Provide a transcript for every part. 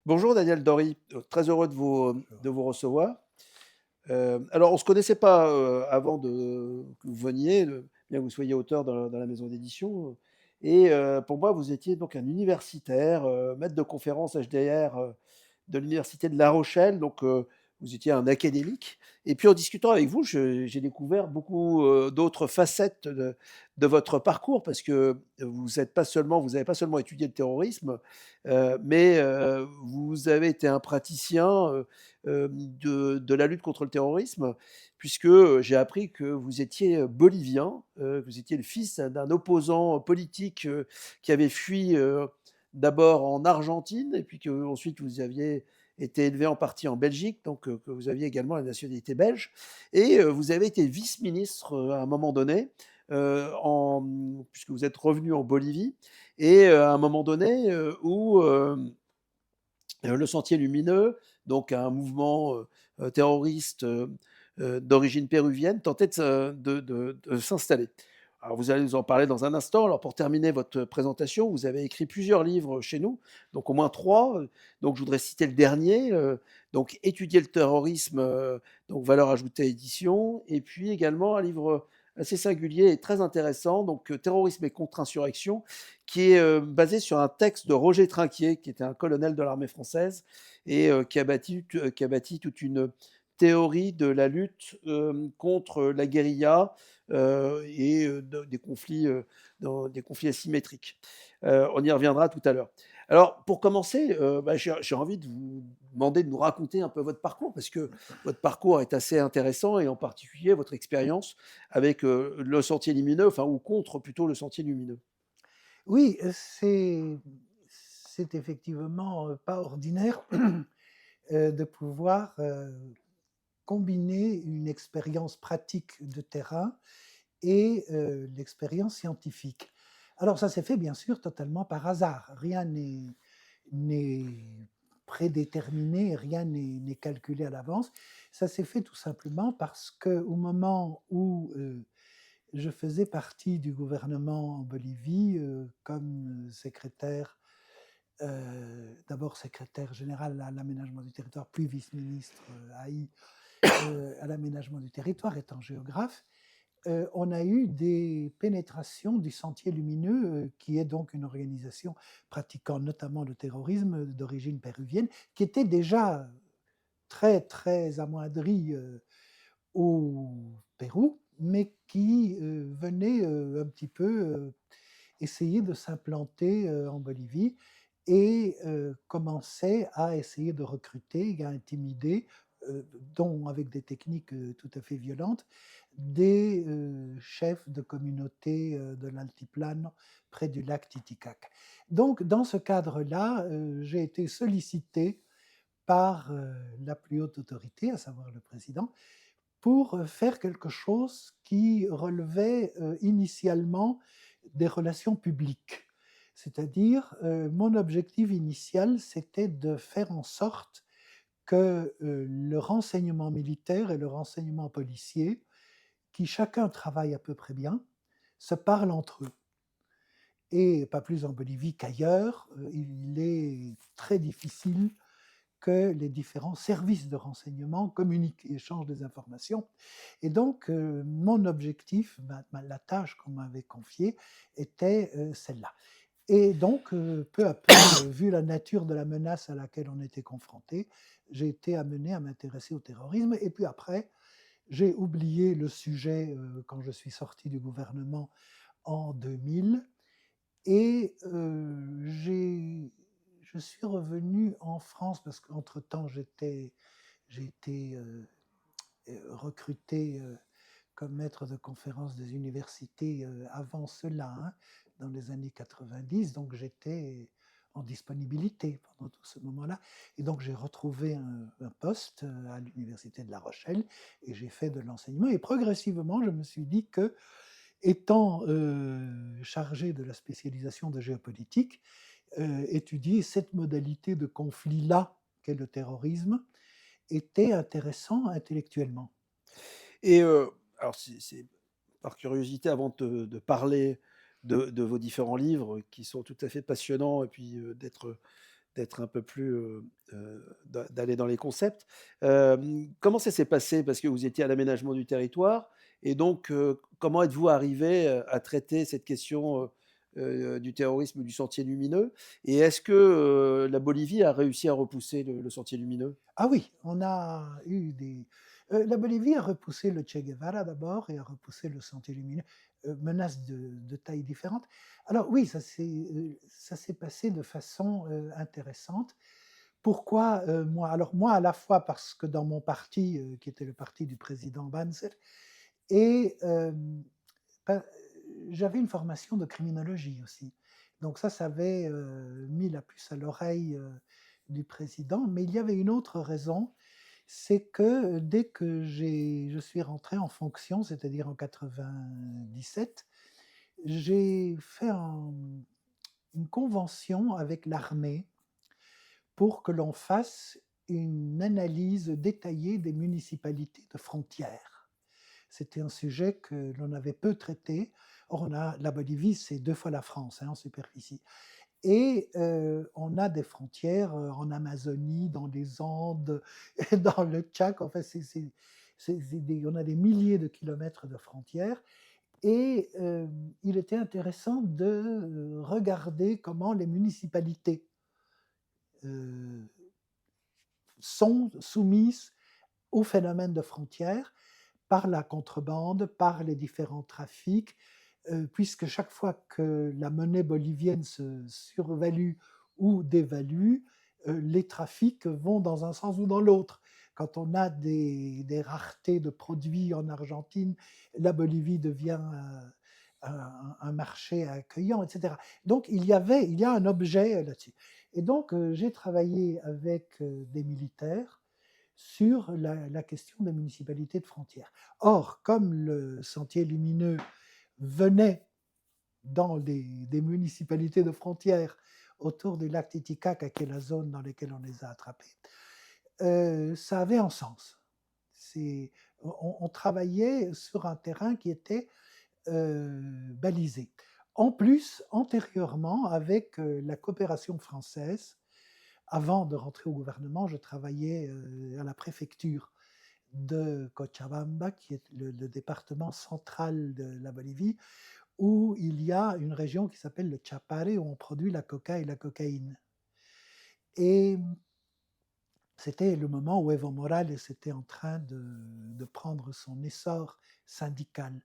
Bonjour Daniel Dory, très heureux de Alors, vous recevoir. Alors on ne se connaissait pas avant que vous veniez, bien que vous soyez auteur dans la maison d'édition. Et pour moi, vous étiez donc un universitaire, maître de conférence HDR de l'université de La Rochelle. Donc vous étiez un académique. Et puis en discutant avec vous, j'ai découvert beaucoup d'autres facettes de votre parcours parce que vous n'avez pas seulement étudié le terrorisme, mais vous avez été un praticien de la lutte contre le terrorisme, puisque j'ai appris que vous étiez bolivien, que vous étiez le fils d'un opposant politique qui avait fui d'abord en Argentine, et puis qu'ensuite vous aviez été élevé en partie en Belgique, donc que vous aviez également la nationalité belge, et vous avez été vice-ministre à un moment donné, puisque vous êtes revenu en Bolivie, et à un moment donné où le Sentier Lumineux, donc un mouvement terroriste d'origine péruvienne, tentait de s'installer. Alors vous allez nous en parler dans un instant. Alors pour terminer votre présentation, vous avez écrit plusieurs livres chez nous, donc au moins trois. Donc je voudrais citer le dernier, donc Étudier le terrorisme, donc valeur ajoutée édition, et puis également un livre assez singulier et très intéressant, donc Terrorisme et contre-insurrection, qui est basé sur un texte de Roger Trinquier, qui était un colonel de l'armée française et qui a bâti toute une théorie de la lutte contre la guérilla et des conflits asymétriques. On y reviendra tout à l'heure. Alors, pour commencer, j'ai envie de vous demander de nous raconter un peu votre parcours, parce que votre parcours est assez intéressant, et en particulier votre expérience avec le Sentier Lumineux, enfin, ou contre plutôt le Sentier Lumineux. oui, c'est effectivement, pas ordinaire, de pouvoir, combiner une expérience pratique de terrain et l'expérience scientifique. Alors ça s'est fait bien sûr totalement par hasard. Rien n'est prédéterminé, rien n'est calculé à l'avance. Ça s'est fait tout simplement parce qu'au moment où, je faisais partie du gouvernement en Bolivie, comme secrétaire, d'abord secrétaire général à l'aménagement du territoire, puis vice-ministre AI à l'aménagement du territoire, étant géographe. On a eu des pénétrations du Sentier Lumineux, qui est donc une organisation pratiquant notamment le terrorisme d'origine péruvienne, qui était déjà très, très amoindrie au Pérou, mais qui venait un petit peu essayer de s'implanter en Bolivie et commençait à essayer de recruter, à intimider, dont avec des techniques tout à fait violentes, des chefs de communautés de l'altiplano près du lac Titicaca. Donc, dans ce cadre-là, j'ai été sollicité par la plus haute autorité, à savoir le président, pour faire quelque chose qui relevait initialement des relations publiques. C'est-à-dire, mon objectif initial, c'était de faire en sorte que le renseignement militaire et le renseignement policier, qui chacun travaille à peu près bien, se parlent entre eux. Et pas plus en Bolivie qu'ailleurs, il est très difficile que les différents services de renseignement communiquent et échangent des informations. Et donc, mon objectif, la tâche qu'on m'avait confiée était celle-là. Et donc, peu à peu, vu la nature de la menace à laquelle on était confronté, j'ai été amené à m'intéresser au terrorisme. Et puis après, j'ai oublié le sujet quand je suis sorti du gouvernement en 2000. Et je suis revenu en France parce qu'entre-temps, j'ai été recruté comme maître de conférence des universités avant cela, hein, dans les années 90. Donc j'étais en disponibilité pendant tout ce moment-là. Et donc j'ai retrouvé un poste à l'université de La Rochelle et j'ai fait de l'enseignement. Et progressivement, je me suis dit que, étant chargé de la spécialisation de géopolitique, étudier cette modalité de conflit-là qu'est le terrorisme était intéressant intellectuellement. Et alors c'est par curiosité, avant de parler de vos différents livres qui sont tout à fait passionnants, et puis d'être un peu plus, d'aller dans les concepts. Comment ça s'est passé? Parce que vous étiez à l'aménagement du territoire et donc, comment êtes-vous arrivé, à traiter cette question, du terrorisme du Sentier lumineux? Et est-ce que, la Bolivie a réussi à repousser le Sentier lumineux? Ah oui, on a eu des la Bolivie a repoussé le Che Guevara d'abord et a repoussé le Sentier lumineux, menaces de tailles différentes. Alors oui, ça s'est passé de façon, intéressante. Pourquoi, moi? Alors moi, à la fois parce que dans mon parti, qui était le parti du président Banzer et pa j'avais une formation de criminologie aussi. Donc ça avait, mis la puce à l'oreille, du président. Mais il y avait une autre raison, c'est que dès que je suis rentré en fonction, c'est-à-dire en 97, j'ai fait une convention avec l'armée pour que l'on fasse une analyse détaillée des municipalités de frontières. C'était un sujet que l'on avait peu traité. Or, la Bolivie, c'est 2 fois la France, hein, en superficie. Et on a des frontières, en Amazonie, dans les Andes, dans le Tchad, enfin on a des milliers de kilomètres de frontières et il était intéressant de, regarder comment les municipalités, heu, sont soumises au phénomène de frontières par la contrebande, par les différents trafics, puisque chaque fois que la monnaie bolivienne se survalue ou dévalue, les trafics vont dans un sens ou dans l'autre. Quand on a des raretés de produits en Argentine, la Bolivie devient un marché accueillant, etc. Donc il y a un objet là-dessus. Et donc j'ai travaillé avec des militaires sur la question des municipalités de frontières. Or, comme le Sentier lumineux venait dans des municipalités de frontières autour du lac Titicaca, qui est la zone dans laquelle on les a attrapés, ça avait un sens. On travaillait sur un terrain qui était balisé. En plus, antérieurement, avec la coopération française, avant de rentrer au gouvernement, je travaillais à la préfecture de Cochabamba, qui est le département central de la Bolivie, où il y a une région qui s'appelle le Chapare, où on produit la coca et la cocaïne. Et c'était le moment où Evo Morales était en train de prendre son essor syndical.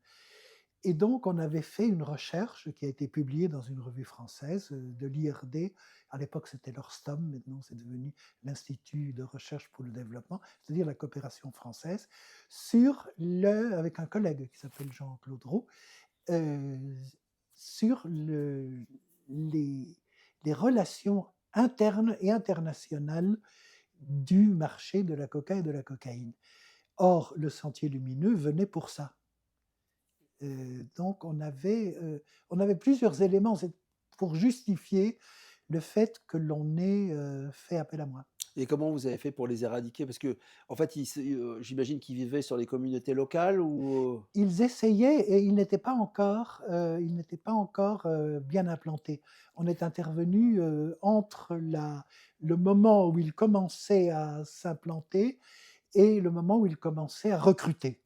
Et donc, on avait fait une recherche qui a été publiée dans une revue française de l'IRD. À l'époque, c'était l'Orstom, maintenant c'est devenu l'Institut de recherche pour le développement, c'est-à-dire la coopération française, avec un collègue qui s'appelle Jean-Claude Roux, euh, sur les, les relations internes et internationales du marché de la coca et de la cocaïne. Or, le Sentier lumineux venait pour ça. Donc on avait plusieurs éléments pour justifier le fait que l'on ait fait appel à moi. Et comment vous avez fait pour les éradiquer? Parce qu'en fait, j'imagine qu'ils vivaient sur les communautés locales ou? Ils essayaient et ils n'étaient pas encore bien implantés. On est intervenu entre le moment où ils commençaient à s'implanter et le moment où ils commençaient à recruter.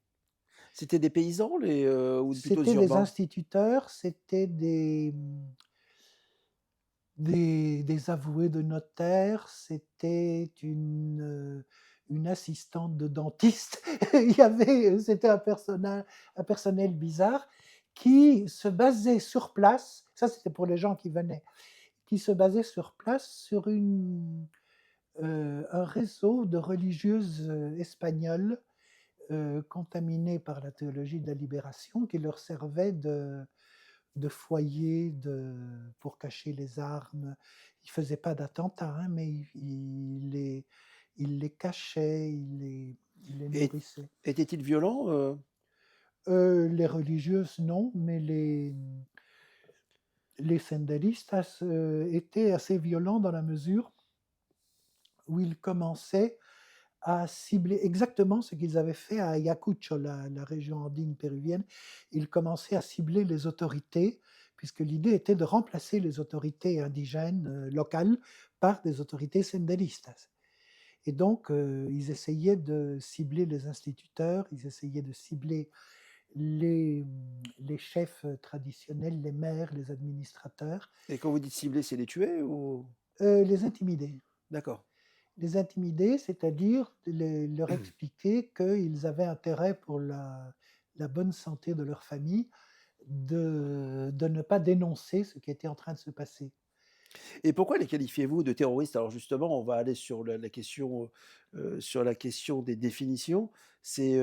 C'était des paysans ou plutôt des C'était des urbains? instituteurs, c'était des avoués de notaire, c'était une assistante de dentiste. C'était un personnel bizarre qui se basait sur place, ça c'était pour les gens qui venaient, qui se basait sur place sur un réseau de religieuses espagnoles contaminées par la théologie de la libération qui leur servait de foyer pour cacher les armes. Il ne faisait pas d'attentats, hein, mais il les cachait, il les Et nourrissait. étaient-ils violents? Les religieuses, non, mais les senderistas étaient assez violents dans la mesure où ils commençaient à cibler exactement ce qu'ils avaient fait à Ayacucho, la région andine péruvienne. Ils commençaient à cibler les autorités puisque l'idée était de remplacer les autorités indigènes locales par des autorités senderistas. Et donc, ils essayaient de cibler les instituteurs, ils essayaient de cibler les chefs traditionnels, les maires, les administrateurs, Et quand vous dites cibler, c'est les tuer ou? les intimider. D'accord. Les intimider, c'est-à-dire leur expliquer qu'ils avaient intérêt pour la bonne santé de leur famille de ne pas dénoncer ce qui était en train de se passer. Et pourquoi les qualifiez-vous de terroristes? Alors justement, on va aller sur sur la question des définitions. C'est,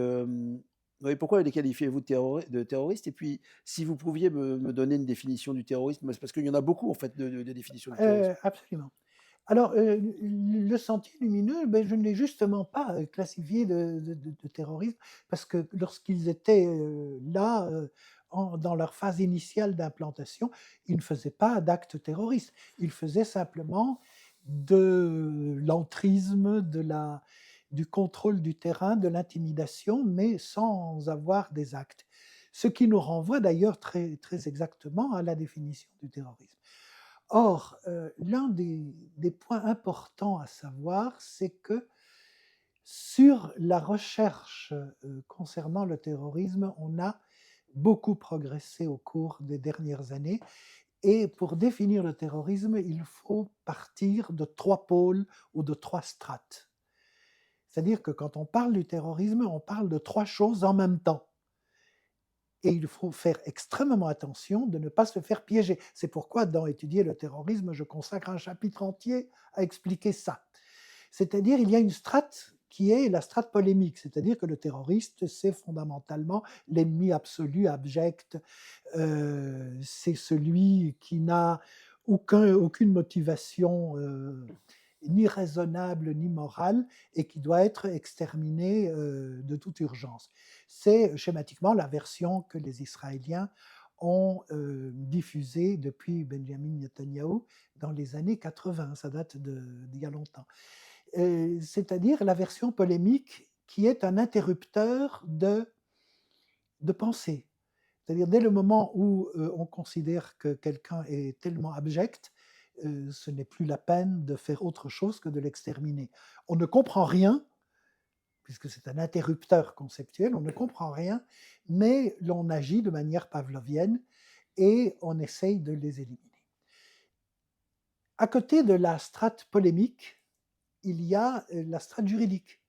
oui, pourquoi les qualifiez-vous de terroristes? Et puis, si vous pouviez me donner une définition du terrorisme, c'est parce qu'il y en a beaucoup en fait de définitions du terrorisme. Absolument. Alors, le Sentier lumineux, beh, je ne l'ai justement pas, classifié de terrorisme parce que lorsqu'ils étaient, là, dans leur phase initiale d'implantation, ils ne faisaient pas d'actes terroristes. Ils faisaient simplement de l'entrisme, du contrôle du terrain, de l'intimidation, mais sans avoir des actes. Ce qui nous renvoie d'ailleurs très très exactement à la définition du terrorisme. Or, l'un des points importants à savoir, c'est que sur la recherche, concernant le terrorisme, on a beaucoup progressé au cours des dernières années et pour définir le terrorisme, il faut partir de 3 pôles ou de 3 strates. C'est-à-dire que quand on parle du terrorisme, on parle de 3 choses en même temps. Et il faut faire extrêmement attention de ne pas se faire piéger. C'est pourquoi dans Étudier le terrorisme, je consacre un chapitre entier à expliquer ça. C'est-à-dire, il y a une strate qui est la strate polémique, c'est-à-dire que le terroriste, c'est fondamentalement l'ennemi absolu, abject, c'est celui qui n'a aucune motivation ni raisonnable ni morale et qui doit être exterminé de toute urgence. C'est schématiquement la version que les Israéliens ont diffusée depuis Benjamin Netanyahou dans les années 80, ça date d'il y a longtemps. C'est-à-dire la version polémique qui est un interrupteur de pensée. C'est-à-dire dès le moment où on considère que quelqu'un est tellement abject, ce n'est plus la peine de faire autre chose que de l'exterminer. On ne comprend rien, puisque c'est un interrupteur conceptuel, on ne comprend rien, mais l'on agit de manière pavlovienne et on essaye de les éliminer. À côté de la strate polémique, il y a la strate juridique,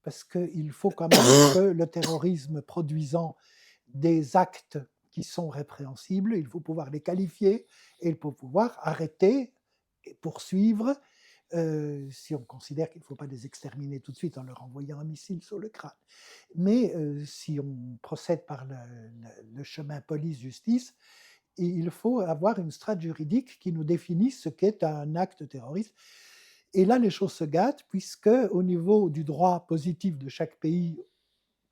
parce qu'il faut quand même que le terrorisme produisant des actes qui sont répréhensibles, il faut pouvoir les qualifier et il faut pouvoir arrêter et poursuivre si on considère qu'il ne faut pas les exterminer tout de suite en leur envoyant un missile sur le crâne. Mais si on procède par le chemin police-justice, il faut avoir une strate juridique qui nous définisse ce qu'est un acte terroriste. Et là, les choses se gâtent, puisque au niveau du droit positif de chaque pays,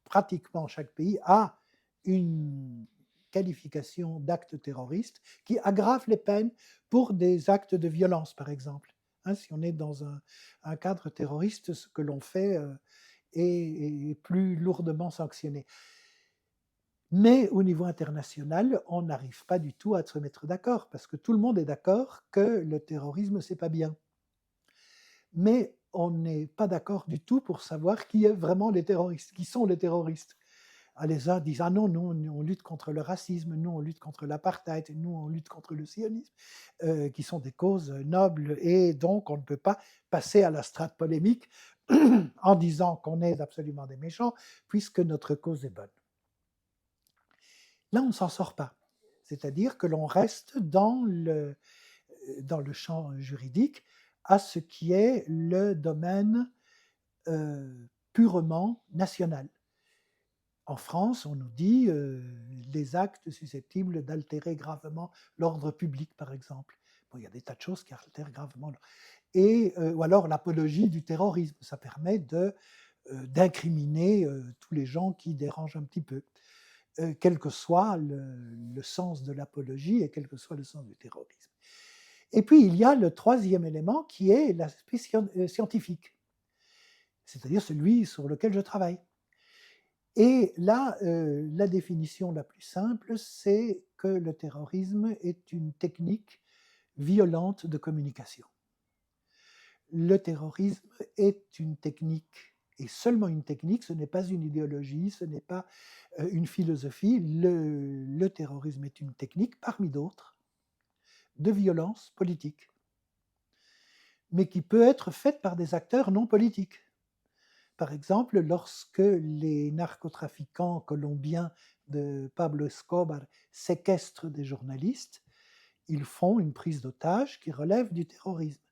pratiquement chaque pays a une qualification d'acte terroriste qui aggrave les peines pour des actes de violence, par exemple. Hein, si on est dans un cadre terroriste, ce que l'on fait est plus lourdement sanctionné. Mais au niveau international, on n'arrive pas du tout à se mettre d'accord, parce que tout le monde est d'accord que le terrorisme, c'est pas bien. Mais on n'est pas d'accord du tout pour savoir qui est vraiment les terroristes, qui sont les terroristes. Ah, les uns disent: «Ah non, nous on lutte contre le racisme, nous on lutte contre l'apartheid, nous on lutte contre le sionisme», qui sont des causes nobles et donc on ne peut pas passer à la strate polémique en disant qu'on est absolument des méchants puisque notre cause est bonne. Là, on ne s'en sort pas. C'est-à-dire que l'on reste dans le champ juridique à ce qui est le domaine purement national. En France, on nous dit les actes susceptibles d'altérer gravement l'ordre public, par exemple. Bon, il y a des tas de choses qui altèrent gravement. Et, ou alors l'apologie du terrorisme, ça permet d'incriminer tous les gens qui dérangent un petit peu, quel que soit le sens de l'apologie et quel que soit le sens du terrorisme. Et puis il y a le troisième élément qui est l'aspect scientifique, c'est-à-dire celui sur lequel je travaille. Et là, la définition la plus simple, c'est que le terrorisme est une technique violente de communication. Le terrorisme est une technique, et seulement une technique, ce n'est pas une idéologie, ce n'est pas une philosophie. Le terrorisme est une technique, parmi d'autres, de violence politique, mais qui peut être faite par des acteurs non politiques. Par exemple, lorsque les narcotrafiquants colombiens de Pablo Escobar séquestrent des journalistes, ils font une prise d'otage qui relève du terrorisme.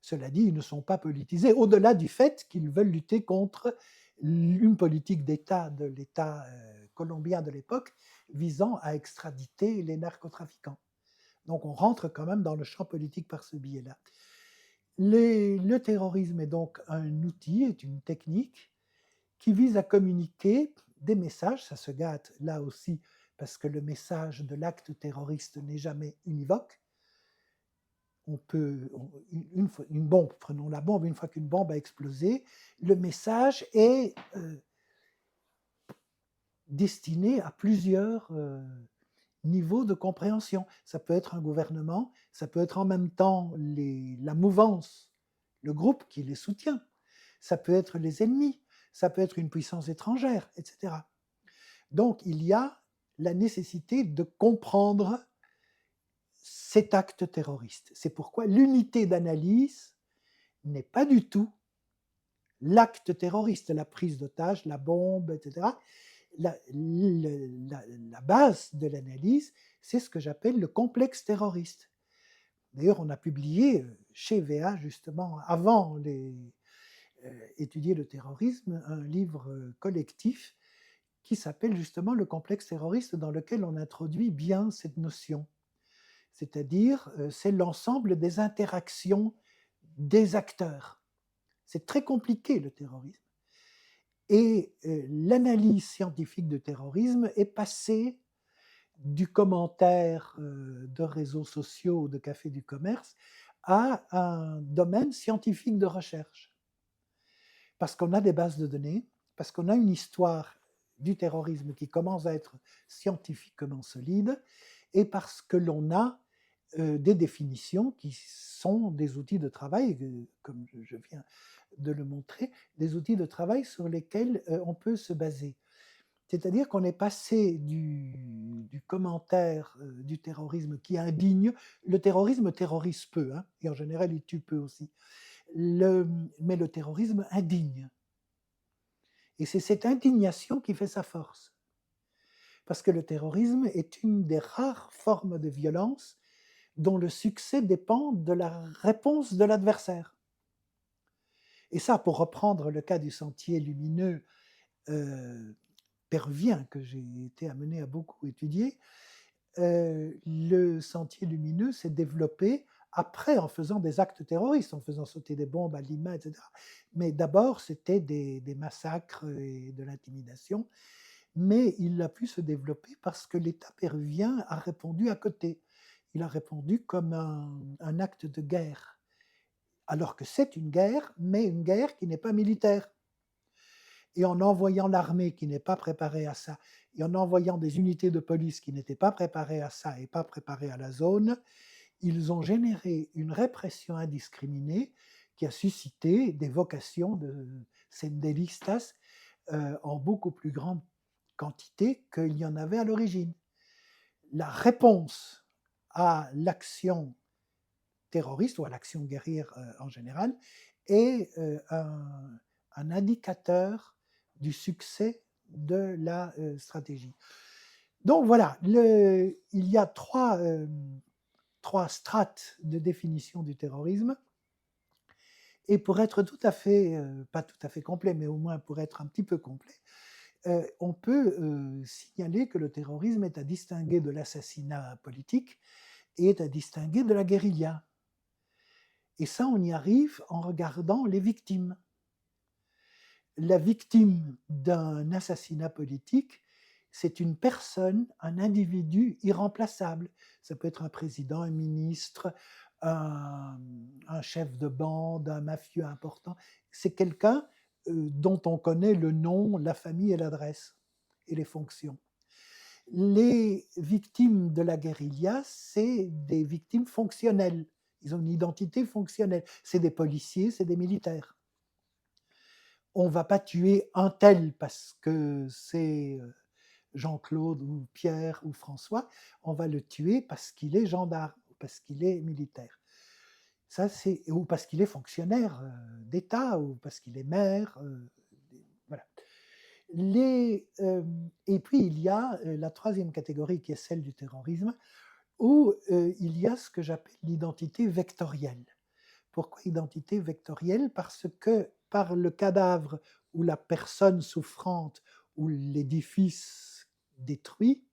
Cela dit, ils ne sont pas politisés, au-delà du fait qu'ils veulent lutter contre une politique d'État de l'État colombien de l'époque visant à extraditer les narcotrafiquants. Donc on rentre quand même dans le champ politique par ce biais-là. Le terrorisme est donc un outil, est une technique qui vise à communiquer des messages, ça se gâte là aussi parce que le message de l'acte terroriste n'est jamais univoque. On peut, une bombe, prenons la bombe, une fois qu'une bombe a explosé, le message est destiné à plusieurs niveaux de compréhension. Ça peut être un gouvernement, ça peut être en même temps la mouvance, le groupe qui les soutient, ça peut être les ennemis, ça peut être une puissance étrangère, etc. Donc il y a la nécessité de comprendre cet acte terroriste. C'est pourquoi l'unité d'analyse n'est pas du tout l'acte terroriste, la prise d'otage, la bombe, etc. La base de l'analyse, c'est ce que j'appelle le complexe terroriste. D'ailleurs, on a publié chez VA, justement, avant étudier le terrorisme, un livre collectif qui s'appelle justement le complexe terroriste, dans lequel on introduit bien cette notion. C'est-à-dire, c'est l'ensemble des interactions des acteurs. C'est très compliqué, le terrorisme. Et l'analyse scientifique du terrorisme est passée du commentaire de réseaux sociaux, de cafés du commerce, à un domaine scientifique de recherche. Parce qu'on a des bases de données, parce qu'on a une histoire du terrorisme qui commence à être scientifiquement solide, et parce que l'on a des définitions qui sont des outils de travail, comme je viens de le montrer, des outils de travail sur lesquels on peut se baser. C'est-à-dire qu'on est passé du commentaire du terrorisme qui indigne. Le terrorisme terrorise peu, hein, et en général il tue peu aussi. Mais le terrorisme indigne. Et c'est cette indignation qui fait sa force. Parce que le terrorisme est une des rares formes de violence dont le succès dépend de la réponse de l'adversaire. Et ça, pour reprendre le cas du sentier lumineux péruvien que j'ai été amené à beaucoup étudier, le sentier lumineux s'est développé après en faisant des actes terroristes, en faisant sauter des bombes à Lima, etc. Mais d'abord, c'était des massacres et de l'intimidation. Mais il a pu se développer parce que l'État péruvien a répondu à côté. Il a répondu comme un acte de guerre, alors que c'est une guerre, mais une guerre qui n'est pas militaire. Et en envoyant l'armée qui n'est pas préparée à ça, et en envoyant des unités de police qui n'étaient pas préparées à ça et pas préparées à la zone, ils ont généré une répression indiscriminée qui a suscité des vocations de senderistas en beaucoup plus grande quantité qu'il y en avait à l'origine. La réponse à l'action terroriste ou à l'action guerrière en général est un indicateur du succès de la stratégie. Donc voilà, il y a trois strates de définition du terrorisme. Et pour être tout à fait, pas tout à fait complet, mais au moins pour être un petit peu complet, on peut signaler que le terrorisme est à distinguer de l'assassinat politique et est à distinguer de la guérilla. Et ça, on y arrive en regardant les victimes. La victime d'un assassinat politique, c'est une personne, un individu irremplaçable. Ça peut être un président, un ministre, un chef de bande, un mafieux important. C'est quelqu'un dont on connaît le nom, la famille et l'adresse et les fonctions. Les victimes de la guérilla, c'est des victimes fonctionnelles. Ils ont une identité fonctionnelle. C'est des policiers, c'est des militaires. On ne va pas tuer un tel parce que c'est Jean-Claude ou Pierre ou François. On va le tuer parce qu'il est gendarme, parce qu'il est militaire. Ça, ou parce qu'il est fonctionnaire d'État, ou parce qu'il est maire. Voilà. Et puis, il y a la troisième catégorie qui est celle du terrorisme, où il y a ce que j'appelle l'identité vectorielle. Pourquoi identité vectorielle? Parce que par le cadavre ou la personne souffrante ou l'édifice détruit,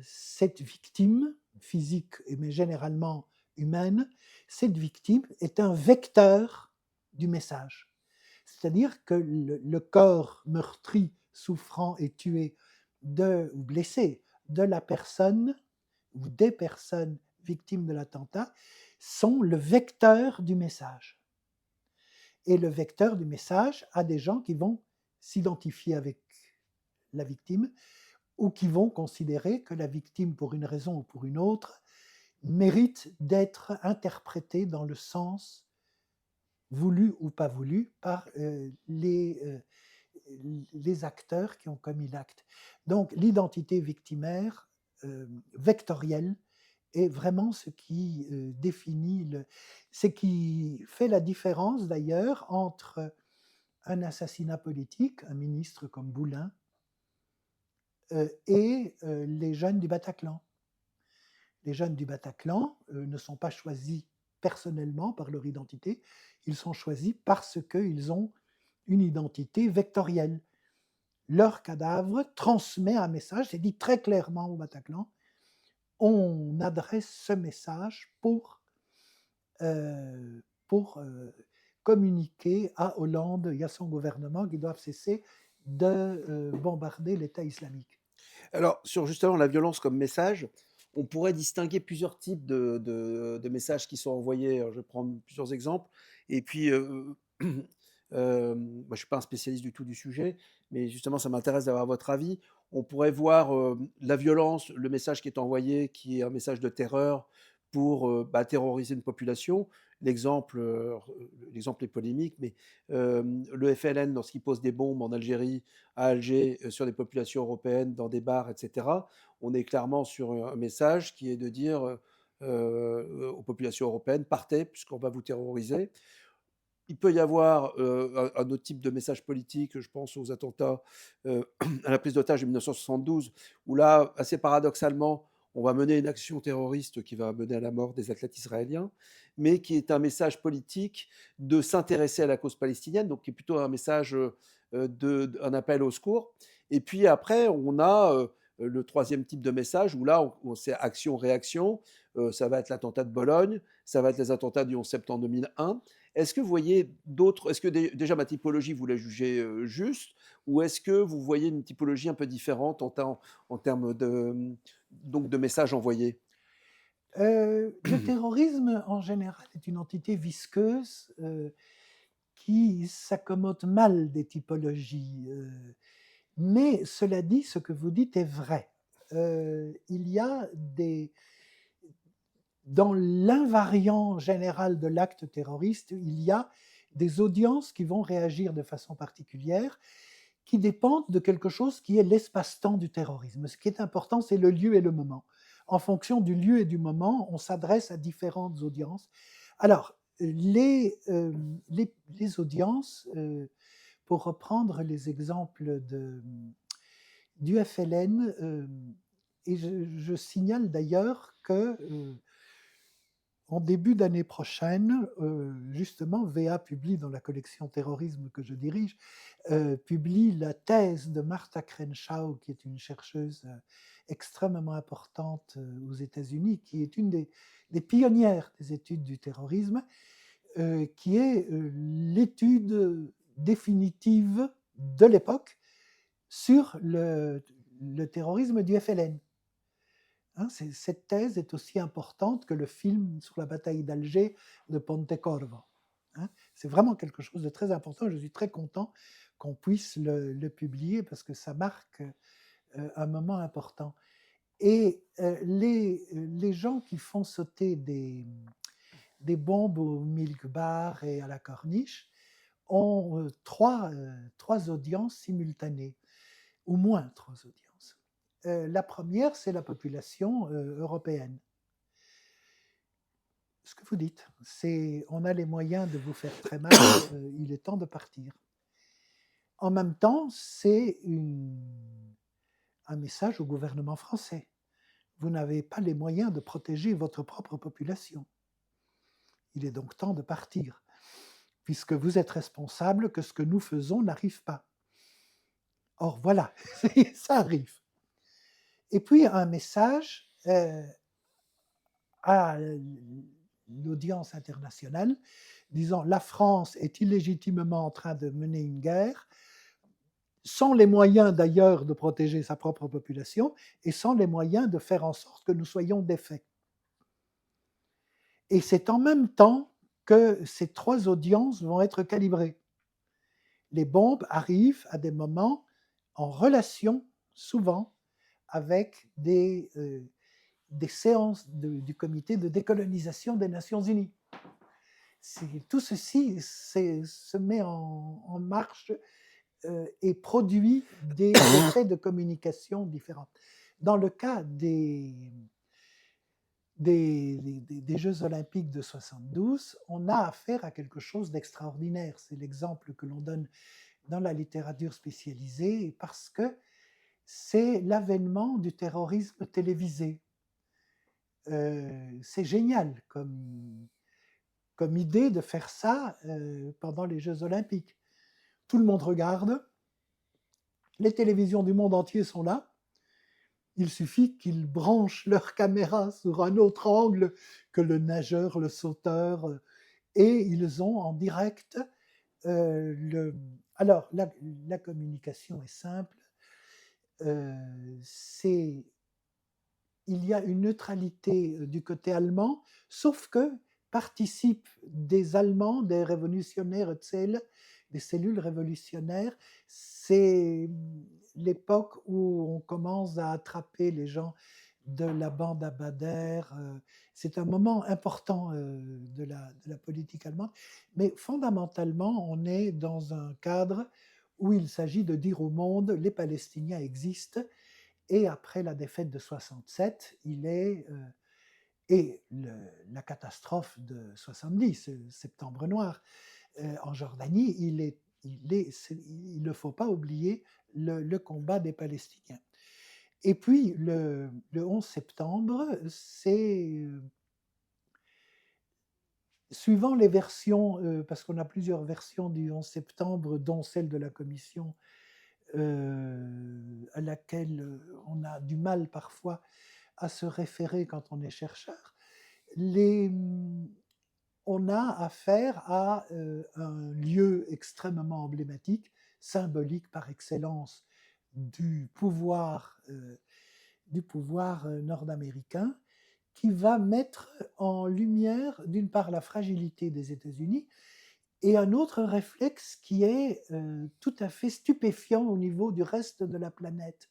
cette victime physique, mais généralement humaine, cette victime est un vecteur du message. C'est-à-dire que le corps meurtri, souffrant et tué ou blessé de la personne ou des personnes victimes de l'attentat sont le vecteur du message. Et le vecteur du message a des gens qui vont s'identifier avec la victime ou qui vont considérer que la victime, pour une raison ou pour une autre, mérite d'être interprétée dans le sens voulu ou pas voulu par les acteurs qui ont commis l'acte. Donc l'identité victimaire vectorielle est vraiment ce qui définit, ce qui fait la différence d'ailleurs entre un assassinat politique, un ministre comme Boulin, et les jeunes du Bataclan. Les jeunes du Bataclan ne sont pas choisis personnellement par leur identité, ils sont choisis parce qu'ils ont une identité vectorielle. Leur cadavre transmet un message, c'est dit très clairement au Bataclan, on adresse ce message communiquer à Hollande et à son gouvernement qui doivent cesser de bombarder l'État islamique. Alors, sur justement la violence comme message, on pourrait distinguer plusieurs types de messages qui sont envoyés. Alors, je vais prendre plusieurs exemples. Et puis, moi, je ne suis pas un spécialiste du tout du sujet, mais justement, ça m'intéresse d'avoir votre avis. On pourrait voir la violence, le message qui est envoyé, qui est un message de terreur pour terroriser une population. L'exemple, l'exemple est polémique, mais le FLN, lorsqu'il pose des bombes en Algérie, à Alger, sur des populations européennes, dans des bars, etc., on est clairement sur un message qui est de dire aux populations européennes, partez, puisqu'on va vous terroriser. Il peut y avoir un autre type de message politique, je pense aux attentats à la prise d'otage de 1972, où là, assez paradoxalement, on va mener une action terroriste qui va mener à la mort des athlètes israéliens, mais qui est un message politique de s'intéresser à la cause palestinienne, donc qui est plutôt un message, un appel au secours. Et puis après, on a le troisième type de message, où là, c'est action-réaction. Ça va être l'attentat de Bologne, ça va être les attentats du 11 septembre 2001. Est-ce que vous voyez d'autres, est-ce que déjà ma typologie, vous la jugez juste, ou est-ce que vous voyez une typologie un peu différente en termes donc de messages envoyés? Le terrorisme, en général, est une entité visqueuse qui s'accommode mal des typologies. Mais cela dit, ce que vous dites est vrai. Il y a dans l'invariant général de l'acte terroriste, il y a des audiences qui vont réagir de façon particulière, qui dépendent de quelque chose qui est l'espace-temps du terrorisme. Ce qui est important, c'est le lieu et le moment. En fonction du lieu et du moment, on s'adresse à différentes audiences. Alors, les audiences, pour reprendre les exemples du FLN, et je signale d'ailleurs que en début d'année prochaine, justement, VA publie dans la collection Terrorisme que je dirige, publie la thèse de Martha Crenshaw, qui est une chercheuse extrêmement importante aux États-Unis, qui est une des pionnières des études du terrorisme, qui est l'étude définitive de l'époque sur le terrorisme du FLN. Hein, cette thèse est aussi importante que le film sur la bataille d'Alger de Pontecorvo. Hein. C'est vraiment quelque chose de très important. Je suis très content qu'on puisse le publier parce que ça marque un moment important. Et les gens qui font sauter des bombes au Milk Bar et à la Corniche ont trois audiences simultanées, ou moins trois audiences. La première, c'est la population européenne. Ce que vous dites, c'est on a les moyens de vous faire très mal, il est temps de partir. En même temps, c'est un message au gouvernement français. Vous n'avez pas les moyens de protéger votre propre population. Il est donc temps de partir, puisque vous êtes responsable que ce que nous faisons n'arrive pas. Or voilà, ça arrive. Et puis un message à l'audience internationale disant la France est illégitimement en train de mener une guerre, sans les moyens d'ailleurs de protéger sa propre population et sans les moyens de faire en sorte que nous soyons défaits. Et c'est en même temps que ces trois audiences vont être calibrées. Les bombes arrivent à des moments en relation, souvent, avec des séances du comité de décolonisation des Nations Unies. Tout ceci se met en marche et produit des effets de communication différents. Dans le cas des Jeux olympiques de 72, on a affaire à quelque chose d'extraordinaire. C'est l'exemple que l'on donne dans la littérature spécialisée parce que c'est l'avènement du terrorisme télévisé. C'est génial comme idée de faire ça pendant les Jeux olympiques. Tout le monde regarde, les télévisions du monde entier sont là, il suffit qu'ils branchent leur caméra sur un autre angle que le nageur, le sauteur, et ils ont en direct Alors, la communication est simple, il y a une neutralité du côté allemand, sauf que participent des Allemands, des révolutionnaires Zell, des cellules révolutionnaires. C'est l'époque où on commence à attraper les gens de la bande à Bader. C'est un moment important de la politique allemande. Mais fondamentalement, on est dans un cadre où il s'agit de dire au monde, les Palestiniens existent, et après la défaite de 67, et la catastrophe de 70, Septembre Noir, en Jordanie, il ne faut pas oublier le combat des Palestiniens. Et puis, le 11 septembre, c'est, suivant les versions, parce qu'on a plusieurs versions du 11 septembre, dont celle de la commission à laquelle on a du mal parfois à se référer quand on est chercheur, on a affaire à un lieu extrêmement emblématique, symbolique par excellence du pouvoir nord-américain, qui va mettre en lumière, d'une part, la fragilité des États-Unis, et un autre réflexe qui est tout à fait stupéfiant au niveau du reste de la planète.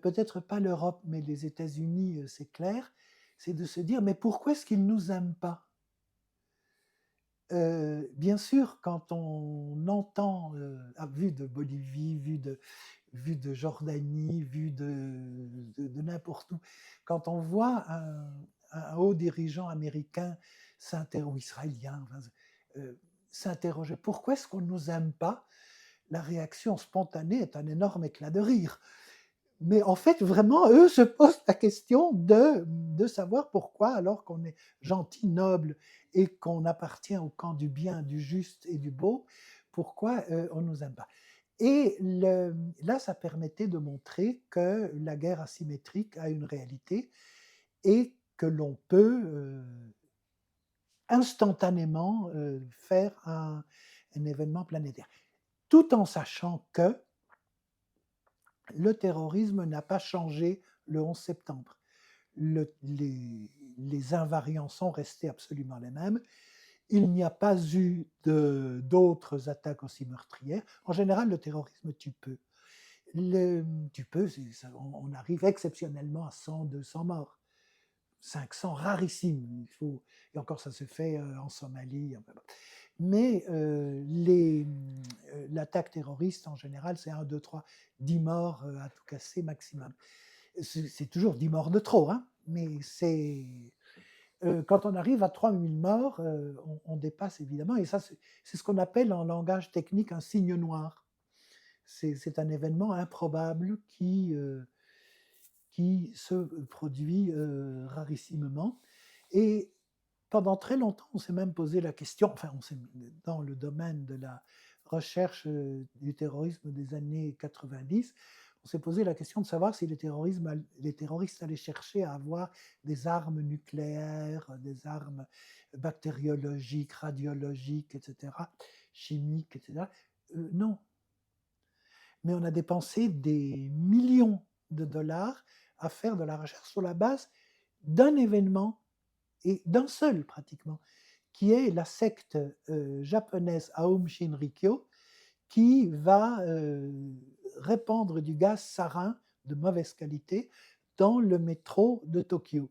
Peut-être pas l'Europe, mais les États-Unis, c'est clair, c'est de se dire, mais pourquoi est-ce qu'ils ne nous aiment pas? Bien sûr, quand on entend, vu de Bolivie, vu de Jordanie, vu de n'importe où, quand on voit un haut dirigeant américain ou israélien s'interroger pourquoi est-ce qu'on ne nous aime pas, la réaction spontanée est un énorme éclat de rire. Mais en fait, vraiment, eux se posent la question de savoir pourquoi, alors qu'on est gentil, noble et qu'on appartient au camp du bien, du juste et du beau, pourquoi on ne nous aime pas. Et là, ça permettait de montrer que la guerre asymétrique a une réalité et que l'on peut instantanément faire un événement planétaire, tout en sachant que le terrorisme n'a pas changé le 11 septembre. Les invariants sont restés absolument les mêmes. Il n'y a pas eu d'autres attaques aussi meurtrières. En général, le terrorisme tue peu. Tu peux, on arrive exceptionnellement à 100, 200 morts. 500, rarissime. Et encore, ça se fait en Somalie. Enfin, bon. Mais l'attaque terroriste, en général, c'est 1, 2, 3, 10 morts à tout casser maximum. C'est toujours 10 morts de trop, hein, mais quand on arrive à 3000 morts, on dépasse évidemment, et ça, c'est ce qu'on appelle en langage technique un signe noir. C'est un événement improbable qui se produit rarissimement. Et pendant très longtemps, on s'est même posé la question, enfin, dans le domaine de la recherche du terrorisme des années 90, on s'est posé la question de savoir si les terroristes allaient chercher à avoir des armes nucléaires, des armes bactériologiques, radiologiques, etc., chimiques, etc. Non. Mais on a dépensé des millions de dollars à faire de la recherche sur la base d'un événement, et d'un seul pratiquement, qui est la secte japonaise Aum Shinrikyo, qui va répandre du gaz sarin de mauvaise qualité dans le métro de Tokyo,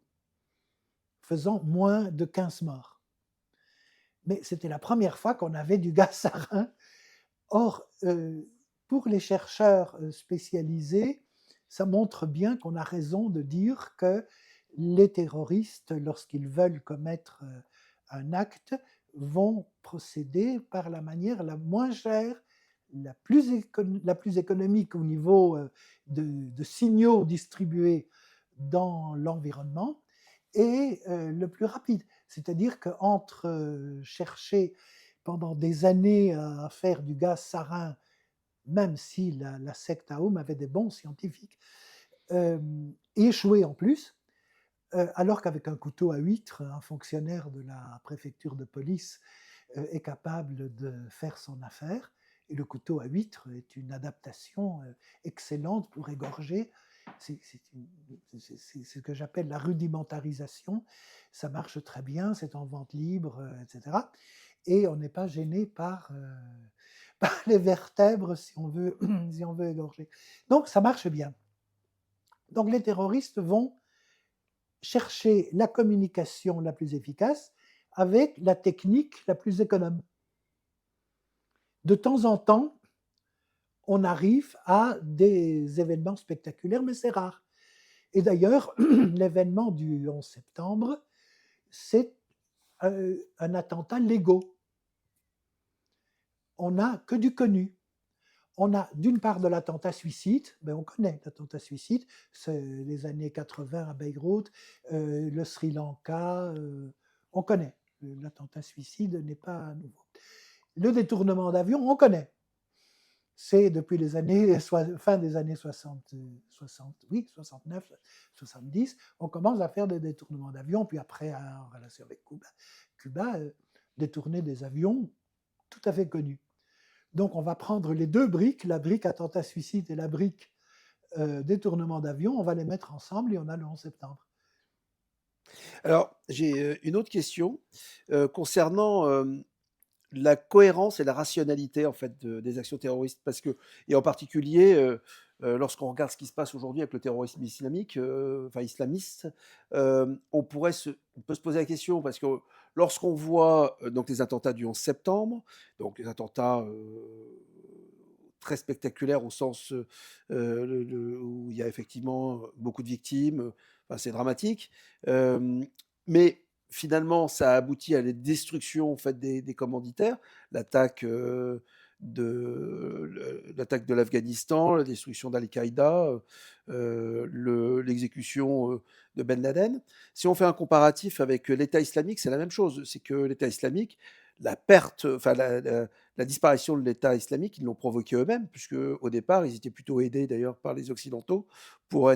faisant moins de 15 morts. Mais c'était la première fois qu'on avait du gaz sarin. Or, pour les chercheurs spécialisés, ça montre bien qu'on a raison de dire que les terroristes, lorsqu'ils veulent commettre un acte, vont procéder par la manière la moins chère, la plus économique au niveau de signaux distribués dans l'environnement, et le plus rapide. C'est-à-dire qu'entre chercher pendant des années à faire du gaz sarin, même si la secte Aum avait des bons scientifiques, et échouer en plus, alors qu'avec un couteau à huître, un fonctionnaire de la préfecture de police est capable de faire son affaire. Et le couteau à huître est une adaptation excellente pour égorger. C'est ce que j'appelle la rudimentarisation. Ça marche très bien, c'est en vente libre, etc. Et on n'est pas gêné par les vertèbres si on veut, si on veut égorger. Donc ça marche bien. Donc les terroristes vont chercher la communication la plus efficace avec la technique la plus économe. De temps en temps, on arrive à des événements spectaculaires, mais c'est rare. Et d'ailleurs, l'événement du 11 septembre, c'est un attentat légaux. On n'a que du connu. On a d'une part de l'attentat suicide, ben on connaît l'attentat suicide, c'est les années 80 à Beyrouth, le Sri Lanka, on connaît. L'attentat suicide n'est pas nouveau. Le détournement d'avion, on connaît. C'est depuis les années, fin des années 60, 60, oui, 69, 70, on commence à faire des détournements d'avions, puis après, en relation avec Cuba détourner des avions tout à fait connus. Donc, on va prendre les deux briques, la brique attentat suicide et la brique détournement d'avion, on va les mettre ensemble et on a le 11 septembre. Alors, j'ai une autre question concernant la cohérence et la rationalité en fait des actions terroristes, parce que, et en particulier lorsqu'on regarde ce qui se passe aujourd'hui avec le terrorisme islamique, enfin islamiste, on peut se poser la question parce que lorsqu'on voit donc les attentats du 11 septembre, donc les attentats très spectaculaires au sens où il y a effectivement beaucoup de victimes, enfin, c'est dramatique, euh, mais finalement, ça a abouti à la destruction en fait, des commanditaires, l'attaque l'attaque de l'Afghanistan, la destruction d'Al-Qaïda, l'exécution de Ben Laden. Si on fait un comparatif avec l'État islamique, c'est la même chose. C'est que l'État islamique, la perte, enfin la disparition de l'État islamique, ils l'ont provoquée eux-mêmes, puisque au départ, ils étaient plutôt aidés d'ailleurs par les Occidentaux pour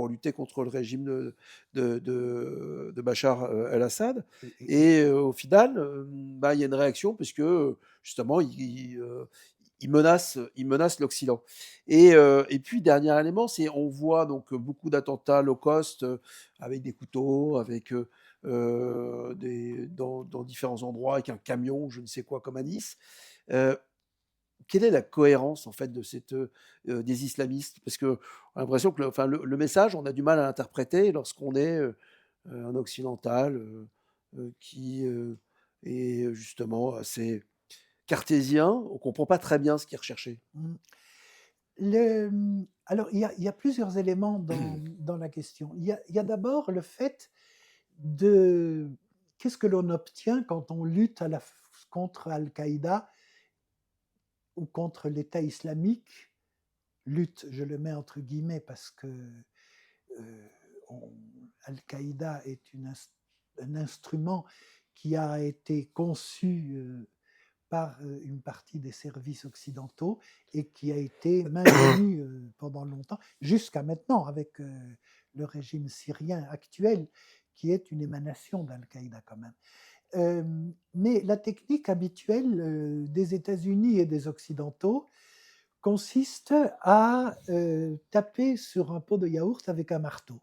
lutter contre le régime de Bachar el-Assad. Et au final, bah, il y a une réaction puisque justement, il menace l'Occident. Et puis, dernier élément, c'est on voit donc beaucoup d'attentats low cost avec des couteaux, avec dans différents endroits, avec un camion, je ne sais quoi, comme à Nice. Euh, quelle est la cohérence en fait de des islamistes? Parce qu'on a l'impression que le message, on a du mal à l'interpréter lorsqu'on est, un occidental, qui, est justement assez cartésien. On comprend pas très bien ce qui est recherché. Mmh. Alors il y a plusieurs éléments dans la question. Il y a d'abord le fait de qu'est-ce que l'on obtient quand on lutte contre Al-Qaïda ou contre l'État islamique? Lutte, je le mets entre guillemets parce que euh, on- Al-Qaïda est un instrument qui a été conçu par une partie des services occidentaux et qui a été maintenu pendant longtemps, jusqu'à maintenant, avec le régime syrien actuel, qui est une émanation d'Al-Qaïda quand même. Euh, mais la technique habituelle des États-Unis et des Occidentaux consiste à taper sur un pot de yaourt avec un marteau.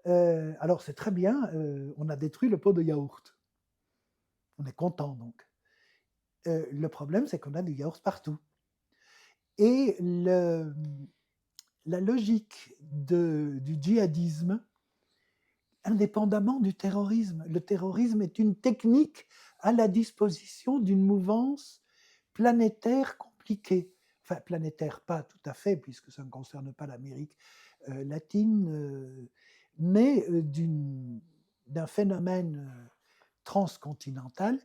Alors c'est très bien, on a détruit le pot de yaourt. On est content donc. Le problème, c'est qu'on a du yaourt partout. Et la logique du djihadisme, indépendamment du terrorisme, le terrorisme est une technique à la disposition d'une mouvance planétaire compliquée. Enfin, planétaire, pas tout à fait, puisque ça ne concerne pas l'Amérique latine, mais d'un phénomène transcontinental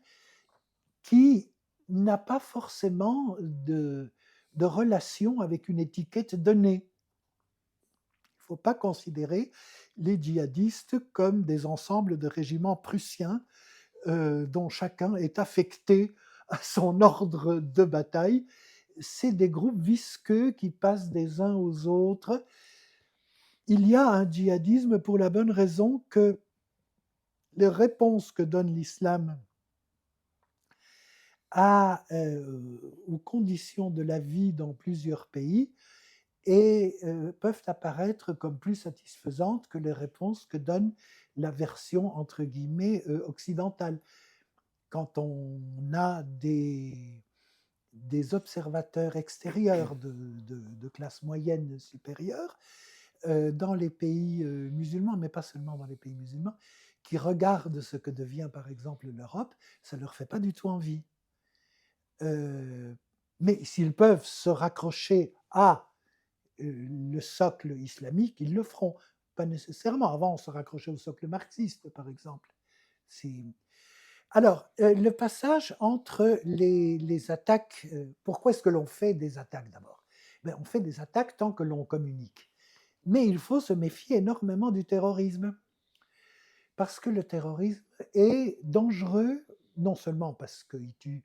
qui n'a pas forcément de relation avec une étiquette donnée. Il ne faut pas considérer les djihadistes comme des ensembles de régiments prussiens dont chacun est affecté à son ordre de bataille. C'est des groupes visqueux qui passent des uns aux autres. Il y a un djihadisme pour la bonne raison que les réponses que donne l'islam aux conditions de la vie dans plusieurs pays et peuvent apparaître comme plus satisfaisantes que les réponses que donne la version entre guillemets occidentale. Quand on a des observateurs extérieurs de classe moyenne supérieure dans les pays musulmans, mais pas seulement dans les pays musulmans, qui regardent ce que devient par exemple l'Europe, ça ne leur fait pas du tout envie. Mais s'ils peuvent se raccrocher à le socle islamique, ils le feront. Pas nécessairement. Avant, on se raccrochait au socle marxiste, par exemple. Alors, le passage entre les attaques, pourquoi est-ce que l'on fait des attaques d'abord? On fait des attaques tant que l'on communique. Mais il faut se méfier énormément du terrorisme. Parce que le terrorisme est dangereux, non seulement parce qu'il tue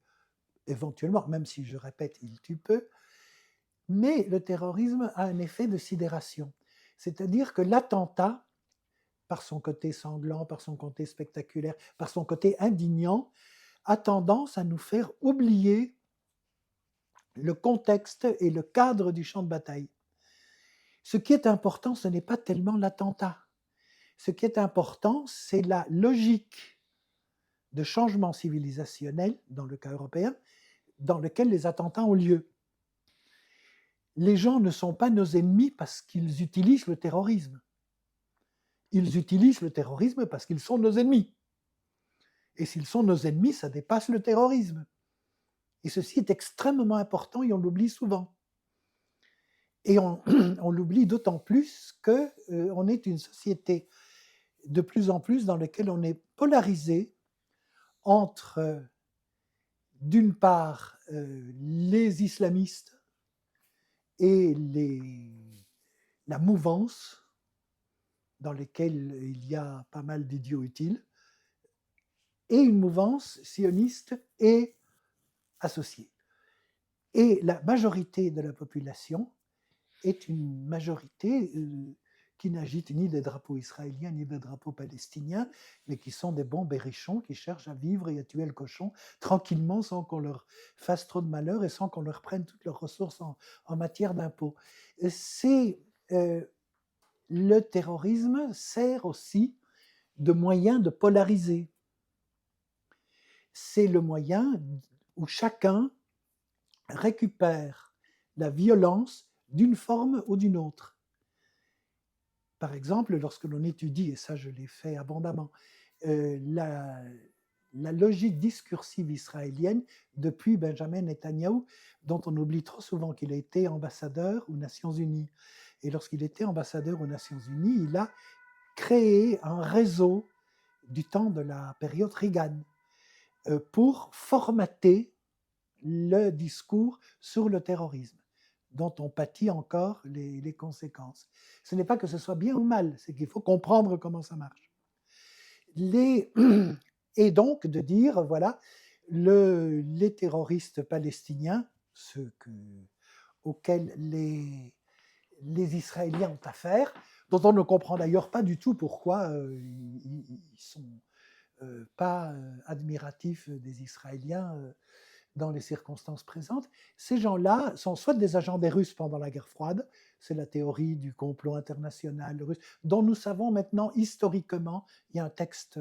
éventuellement, même si je répète, il tue peu, mais le terrorisme a un effet de sidération. C'est-à-dire que l'attentat, par son côté sanglant, par son côté spectaculaire, par son côté indignant, a tendance à nous faire oublier le contexte et le cadre du champ de bataille. Ce qui est important, ce n'est pas tellement l'attentat. Ce qui est important, c'est la logique de changement civilisationnel, dans le cas européen, dans lequel les attentats ont lieu. Les gens ne sont pas nos ennemis parce qu'ils utilisent le terrorisme. Ils utilisent le terrorisme parce qu'ils sont nos ennemis. Et s'ils sont nos ennemis, ça dépasse le terrorisme. Et ceci est extrêmement important et on l'oublie souvent. Et on l'oublie d'autant plus qu'on est une société de plus en plus dans laquelle on est polarisé entre, d'une part, les islamistes et la mouvance, dans laquelle il y a pas mal d'idiots utiles, et une mouvance sioniste et associée. Et la majorité de la population est une majorité qui n'agite ni des drapeaux israéliens ni des drapeaux palestiniens, mais qui sont des bons berrichons qui cherchent à vivre et à tuer le cochon tranquillement sans qu'on leur fasse trop de malheur et sans qu'on leur prenne toutes leurs ressources en matière d'impôts. Le terrorisme sert aussi de moyen de polariser. C'est le moyen où chacun récupère la violence d'une forme ou d'une autre. Par exemple, lorsque l'on étudie, et ça je l'ai fait abondamment, la logique discursive israélienne depuis Benjamin Netanyahou, dont on oublie trop souvent qu'il a été ambassadeur aux Nations Unies. Et lorsqu'il était ambassadeur aux Nations Unies, il a créé un réseau du temps de la période Reagan pour formater le discours sur le terrorisme, dont on pâtit encore les conséquences. Ce n'est pas que ce soit bien ou mal, c'est qu'il faut comprendre comment ça marche. Et donc de dire, voilà, les terroristes palestiniens, ceux auxquels les Israéliens ont affaire, dont on ne comprend d'ailleurs pas du tout pourquoi ils ne sont pas admiratifs des Israéliens dans les circonstances présentes. Ces gens-là sont soit des agents des Russes pendant la guerre froide, c'est la théorie du complot international russe, dont nous savons maintenant historiquement, il y a un texte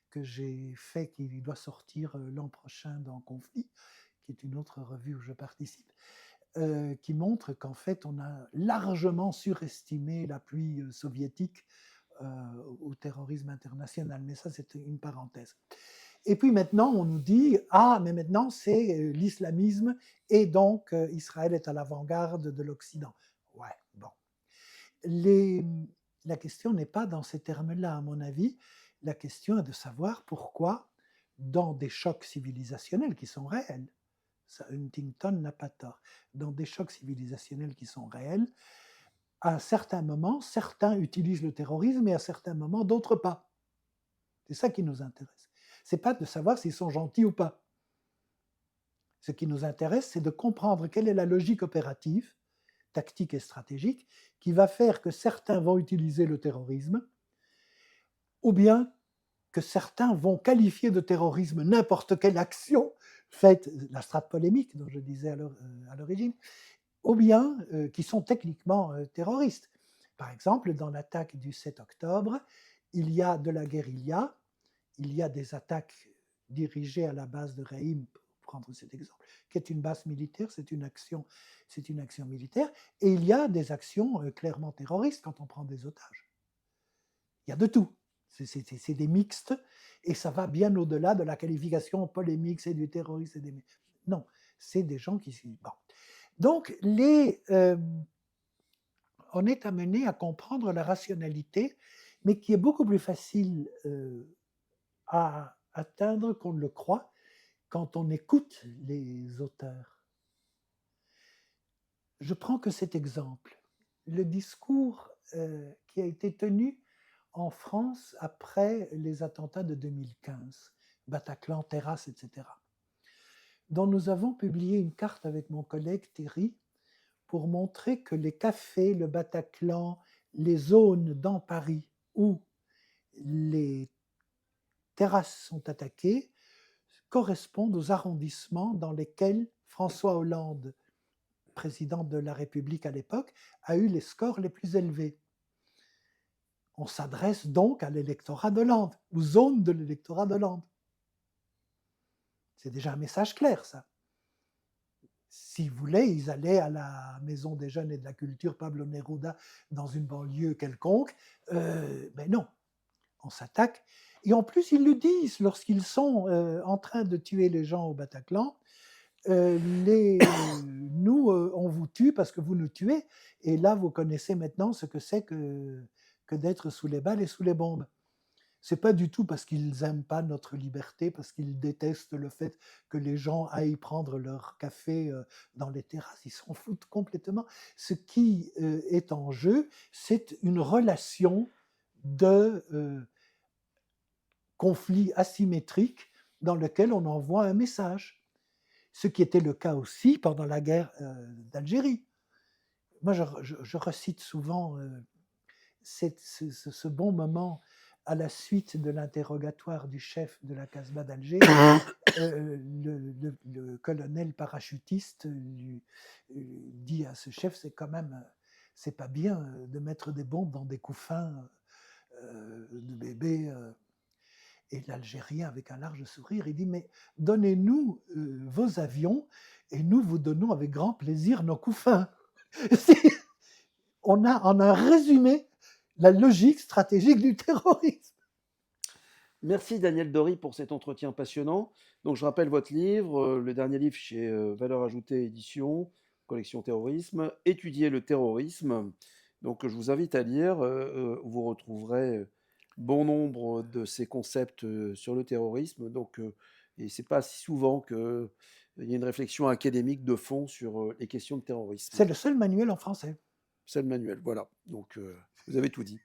que j'ai fait qui doit sortir l'an prochain dans Conflit, qui est une autre revue où je participe, qui montre qu'en fait on a largement surestimé l'appui soviétique au terrorisme international. Mais ça, c'est une parenthèse. Et puis maintenant, on nous dit, ah, mais maintenant, c'est l'islamisme et donc Israël est à l'avant-garde de l'Occident. Ouais, bon. Les, la question n'est pas dans ces termes-là, à mon avis. La question est de savoir pourquoi, dans des chocs civilisationnels qui sont réels, ça, Huntington n'a pas tort, dans des chocs civilisationnels qui sont réels, à un certain moment, certains utilisent le terrorisme et à certains moments, d'autres pas. C'est ça qui nous intéresse. C'est pas de savoir s'ils sont gentils ou pas. Ce qui nous intéresse, c'est de comprendre quelle est la logique opérative, tactique et stratégique qui va faire que certains vont utiliser le terrorisme ou bien que certains vont qualifier de terrorisme n'importe quelle action faite, la strate polémique dont je disais à l'origine, ou bien qui sont techniquement terroristes. Par exemple, dans l'attaque du 7 octobre, il y a de la guérilla, il y a des attaques dirigées à la base de Reim, pour prendre cet exemple, qui est une base militaire, c'est une action militaire, et il y a des actions clairement terroristes quand on prend des otages. Il y a de tout. C'est des mixtes, et ça va bien au-delà de la qualification polémique, c'est du terrorisme, c'est des... Non, c'est des gens qui... Bon. Donc, on est amené à comprendre la rationalité, mais qui est beaucoup plus facile à atteindre qu'on ne le croit quand on écoute les auteurs. Je prends que cet exemple. Le discours qui a été tenu en France après les attentats de 2015, Bataclan, Terrasse, etc., dont nous avons publié une carte avec mon collègue Thierry pour montrer que les cafés, le Bataclan, les zones dans Paris où les terrasses sont attaquées correspondent aux arrondissements dans lesquels François Hollande, président de la République à l'époque, a eu les scores les plus élevés. On s'adresse donc à l'électorat d'Hollande, aux zones de l'électorat d'Hollande. C'est déjà un message clair, ça. S'ils voulaient, ils allaient à la Maison des Jeunes et de la Culture Pablo Neruda dans une banlieue quelconque. Mais non, on s'attaque. Et en plus, ils le disent lorsqu'ils sont en train de tuer les gens au Bataclan. Nous, on vous tue parce que vous nous tuez. Et là, vous connaissez maintenant ce que c'est que d'être sous les balles et sous les bombes. C'est pas du tout parce qu'ils n'aiment pas notre liberté, parce qu'ils détestent le fait que les gens aillent prendre leur café dans les terrasses. Ils s'en foutent complètement. Ce qui est en jeu, c'est une relation de conflit asymétrique dans lequel on envoie un message. Ce qui était le cas aussi pendant la guerre d'Algérie. Moi, je recite souvent ce bon moment à la suite de l'interrogatoire du chef de la Casbah d'Alger. Le colonel parachutiste lui dit à ce chef, c'est quand même, c'est pas bien de mettre des bombes dans des couffins de bébés. Et l'Algérien, avec un large sourire, il dit: «Mais donnez-nous, vos avions et nous vous donnons avec grand plaisir nos couffins». C'est on a résumé la logique stratégique du terrorisme. Merci Daniel Dory pour cet entretien passionnant. Donc je rappelle votre livre, le dernier livre chez Valeurs Ajoutées Éditions, collection Terrorisme, Étudier le terrorisme. Donc je vous invite à lire, vous retrouverez bon nombre de ces concepts sur le terrorisme. Donc, et c'est pas si souvent qu'il y a une réflexion académique de fond sur les questions de terrorisme. C'est le seul manuel en français. C'est le manuel, voilà. Donc vous avez tout dit.